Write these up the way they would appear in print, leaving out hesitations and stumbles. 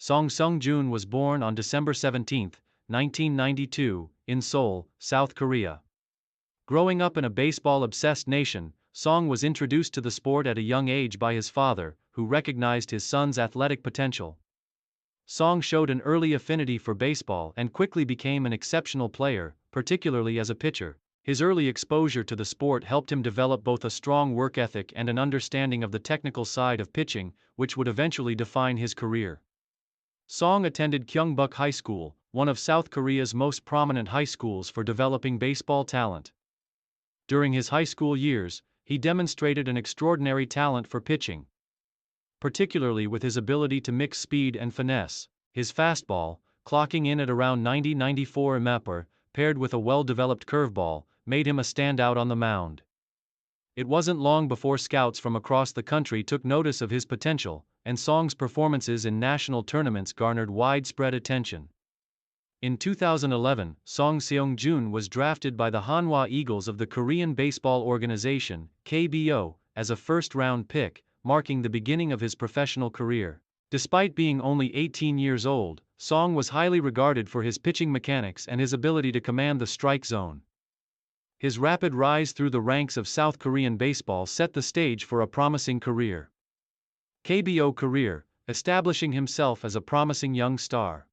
Seung was born on December 17, 1992, in Seoul, South Korea. Growing up in a baseball-obsessed nation, Seung was introduced to the sport at a young age by his father, who recognized his son's athletic potential. Seung showed an early affinity for baseball and quickly became an exceptional player, particularly as a pitcher. His early exposure to the sport helped him develop both a strong work ethic and an understanding of the technical side of pitching, which would eventually define his career. Seung attended Kyungbuk High School, one of South Korea's most prominent high schools for developing baseball talent. During his high school years, he demonstrated an extraordinary talent for pitching, particularly with his ability to mix speed and finesse. His fastball, clocking in at around 90-94 mph, paired with a well-developed curveball, made him a standout on the mound. It wasn't long before scouts from across the country took notice of his potential, and Seung's performances in national tournaments garnered widespread attention. In 2011, Seung was drafted by the Hanwha Eagles of the Korean Baseball Organization, KBO, as a first-round pick, marking the beginning of his professional career. Despite being only 18 years old, Seung was highly regarded for his pitching mechanics and his ability to command the strike zone. His rapid rise through the ranks of South Korean baseball set the stage for a promising career. KBO career, establishing himself as a promising young star.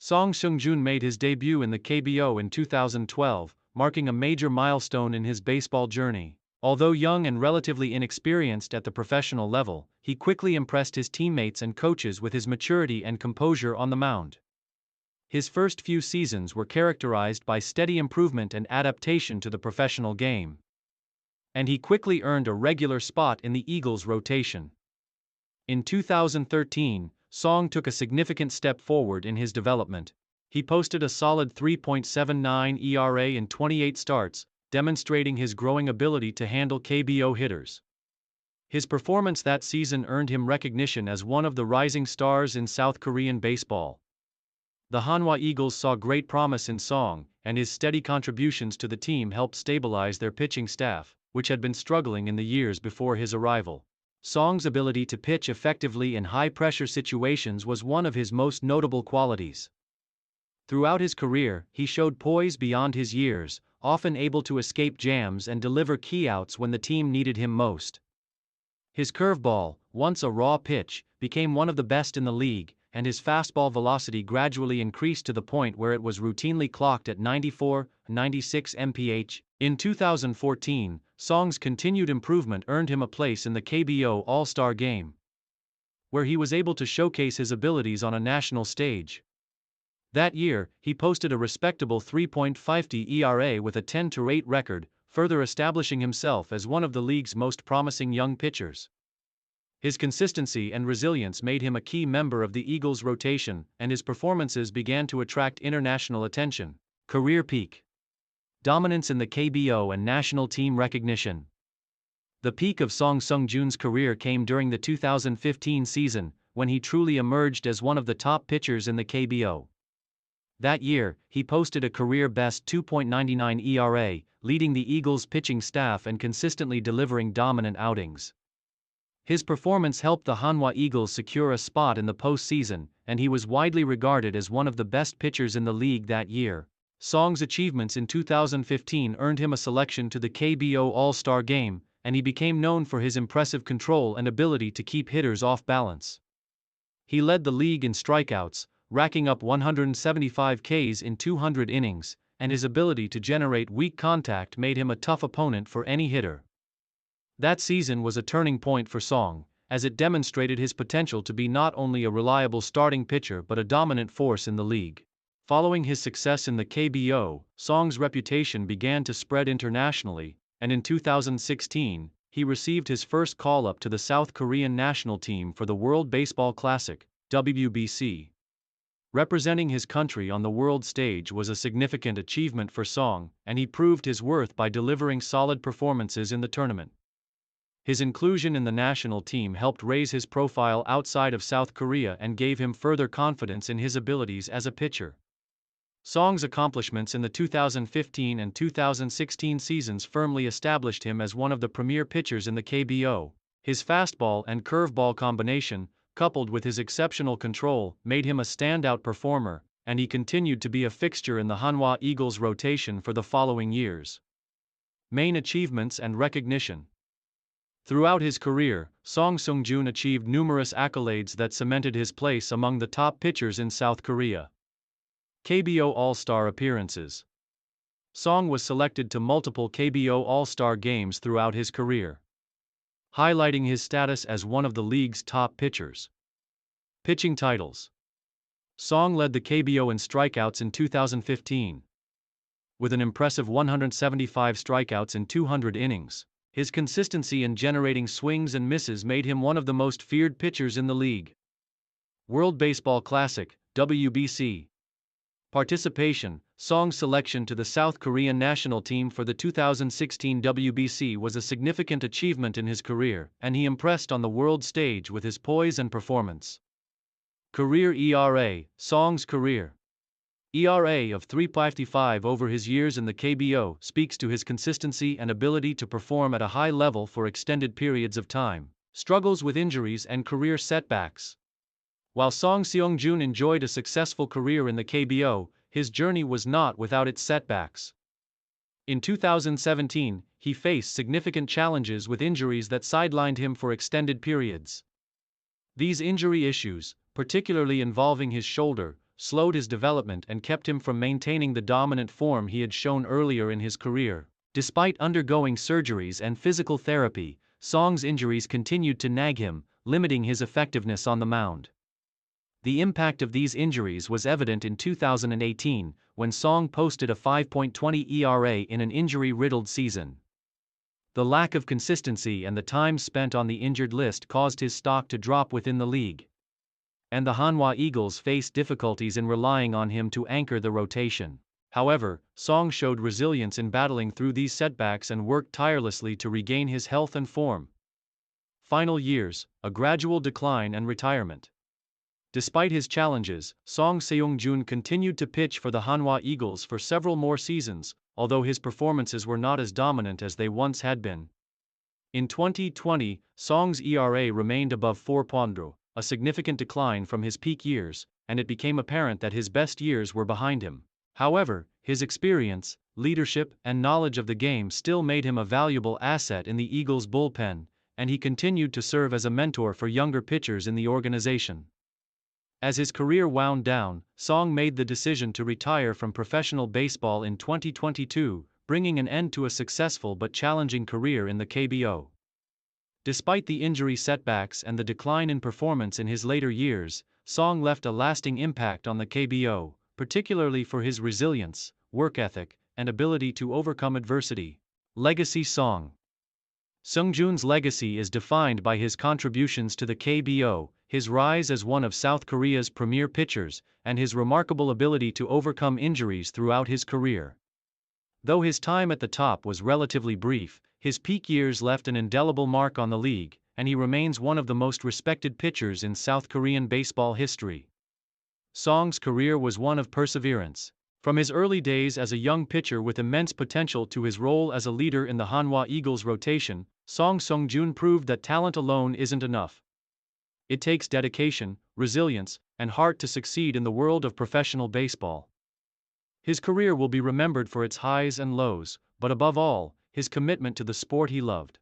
Seung made his debut in the KBO in 2012, marking a major milestone in his baseball journey. Although young and relatively inexperienced at the professional level, he quickly impressed his teammates and coaches with his maturity and composure on the mound. His first few seasons were characterized by steady improvement and adaptation to the professional game, and he quickly earned a regular spot in the Eagles' rotation. In 2013, Seung took a significant step forward in his development. He posted a solid 3.79 ERA in 28 starts, demonstrating his growing ability to handle KBO hitters. His performance that season earned him recognition as one of the rising stars in South Korean baseball. The Hanwha Eagles saw great promise in Seung, and his steady contributions to the team helped stabilize their pitching staff, which had been struggling in the years before his arrival. Seung's ability to pitch effectively in high-pressure situations was one of his most notable qualities. Throughout his career, he showed poise beyond his years, often able to escape jams and deliver key outs when the team needed him most. His curveball, once a raw pitch, became one of the best in the league, and his fastball velocity gradually increased to the point where it was routinely clocked at 94-96 mph. In 2014, Seung's continued improvement earned him a place in the KBO All-Star Game, where he was able to showcase his abilities on a national stage. That year, he posted a respectable 3.50 ERA with a 10-8 record, further establishing himself as one of the league's most promising young pitchers. His consistency and resilience made him a key member of the Eagles' rotation, and his performances began to attract international attention. Career peak. Dominance in the KBO and national team recognition. The peak of Seung's career came during the 2015 season, when he truly emerged as one of the top pitchers in the KBO. That year, he posted a career-best 2.99 ERA, leading the Eagles' pitching staff and consistently delivering dominant outings. His performance helped the Hanwha Eagles secure a spot in the postseason, and he was widely regarded as one of the best pitchers in the league that year. Seung's achievements in 2015 earned him a selection to the KBO All-Star Game, and he became known for his impressive control and ability to keep hitters off balance. He led the league in strikeouts, racking up 175 Ks in 200 innings, and his ability to generate weak contact made him a tough opponent for any hitter. That season was a turning point for Seung, as it demonstrated his potential to be not only a reliable starting pitcher but a dominant force in the league. Following his success in the KBO, Seung's reputation began to spread internationally, and in 2016, he received his first call-up to the South Korean national team for the World Baseball Classic, WBC. Representing his country on the world stage was a significant achievement for Seung, and he proved his worth by delivering solid performances in the tournament. His inclusion in the national team helped raise his profile outside of South Korea and gave him further confidence in his abilities as a pitcher. Seung's accomplishments in the 2015 and 2016 seasons firmly established him as one of the premier pitchers in the KBO. His fastball and curveball combination, coupled with his exceptional control, made him a standout performer, and he continued to be a fixture in the Hanwha Eagles rotation for the following years. Main achievements and recognition. Throughout his career, Seung achieved numerous accolades that cemented his place among the top pitchers in South Korea. KBO All-Star appearances. Seung was selected to multiple KBO All-Star games throughout his career, highlighting his status as one of the league's top pitchers. Pitching titles. Seung led the KBO in strikeouts in 2015, with an impressive 175 strikeouts in 200 innings. His consistency in generating swings and misses made him one of the most feared pitchers in the league. World Baseball Classic, WBC. Participation. Seung's selection to the South Korean national team for the 2016 WBC was a significant achievement in his career, and he impressed on the world stage with his poise and performance. Career ERA. Seung's career ERA of 3.55 over his years in the KBO speaks to his consistency and ability to perform at a high level for extended periods of time. Struggles with injuries and career setbacks. While Seung enjoyed a successful career in the KBO, his journey was not without its setbacks. In 2017, he faced significant challenges with injuries that sidelined him for extended periods. These injury issues, particularly involving his shoulder, slowed his development and kept him from maintaining the dominant form he had shown earlier in his career. Despite undergoing surgeries and physical therapy, Seung's injuries continued to nag him, limiting his effectiveness on the mound. The impact of these injuries was evident in 2018, when Seung posted a 5.20 ERA in an injury-riddled season. The lack of consistency and the time spent on the injured list caused his stock to drop within the league, and the Hanwha Eagles faced difficulties in relying on him to anchor the rotation. However, Seung showed resilience in battling through these setbacks and worked tirelessly to regain his health and form. Final years, a gradual decline and retirement. Despite his challenges, Seung continued to pitch for the Hanwha Eagles for several more seasons, although his performances were not as dominant as they once had been. In 2020, Seung's ERA remained above 4.0, a significant decline from his peak years, and it became apparent that his best years were behind him. However, his experience, leadership, and knowledge of the game still made him a valuable asset in the Eagles' bullpen, and he continued to serve as a mentor for younger pitchers in the organization. As his career wound down, Seung made the decision to retire from professional baseball in 2022, bringing an end to a successful but challenging career in the KBO. Despite the injury setbacks and the decline in performance in his later years, Seung left a lasting impact on the KBO, particularly for his resilience, work ethic, and ability to overcome adversity. Legacy. Seungjun's legacy is defined by his contributions to the KBO, his rise as one of South Korea's premier pitchers, and his remarkable ability to overcome injuries throughout his career. Though his time at the top was relatively brief, his peak years left an indelible mark on the league, and he remains one of the most respected pitchers in South Korean baseball history. Seung's career was one of perseverance. From his early days as a young pitcher with immense potential to his role as a leader in the Hanwha Eagles rotation, Seungjun proved that talent alone isn't enough. It takes dedication, resilience, and heart to succeed in the world of professional baseball. His career will be remembered for its highs and lows, but above all, his commitment to the sport he loved.